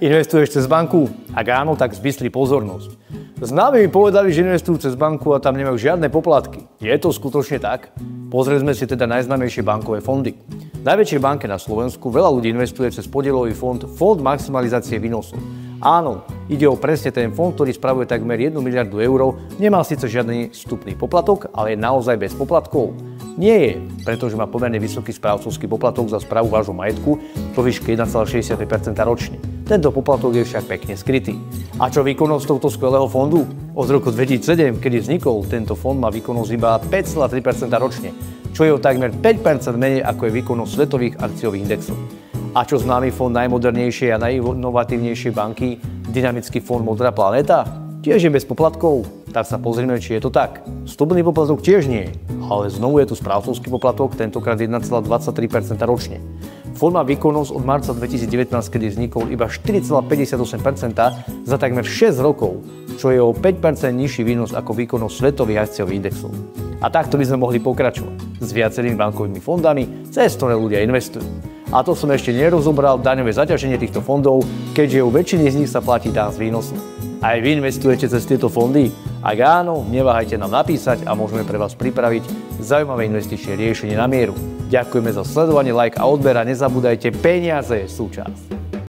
Investuješ cez banku? Ak áno, tak zbystri pozornosť. Známi mi povedali, že investujú cez banku a tam nemajú žiadne poplatky. Je to skutočne tak? Pozrieme si teda najznámejšie bankové fondy. V najväčšej banke na Slovensku veľa ľudí investuje cez podielový fond maximalizácie výnosov. Áno, ide o presne ten fond, ktorý spravuje takmer 1 miliardu eur, nemá síce žiadny vstupný poplatok, ale je naozaj bez poplatkov. Nie je, pretože má pomerne vysoký správcovský poplatok za správu vášho majetku vo výške 1,65% ročne. Tento poplatok je však pekne skrytý. A čo výkonnosť tohto skvelého fondu? Od roku 2007, kedy vznikol, tento fond má výkonnosť iba 5,3% ročne, čo je o takmer 5% menej ako je výkonnosť svetových akciových indexov. A čo známy fond najmodernejšej a najinovatívnejšej banky, dynamický fond Modrá planéta? Tiež je bez poplatkov? Tak sa pozrieme, či je to tak. Vstupný poplatok tiež nie, ale znovu je tu správcovský poplatok, tentokrát 1,23% ročne. Fond má výkonnosť od marca 2019, kedy vznikol iba 4,58% za takmer 6 rokov, čo je o 5% nižší výnos ako výkonnosť svetových akciových indexov. A takto by sme mohli pokračovať s viacerými bankovými fondami, cez ktoré ľudia investujú. A to som ešte nerozobral daňové zaťaženie týchto fondov, keďže u väčšiny z nich sa platí daň z výnosu. Aj vy investujete cez tieto fondy? Ak áno, neváhajte nám napísať a môžeme pre vás pripraviť zaujímavé investičné riešenie na mieru. Ďakujeme za sledovanie, like a odber a nezabúdajte, peniaze je súčasť.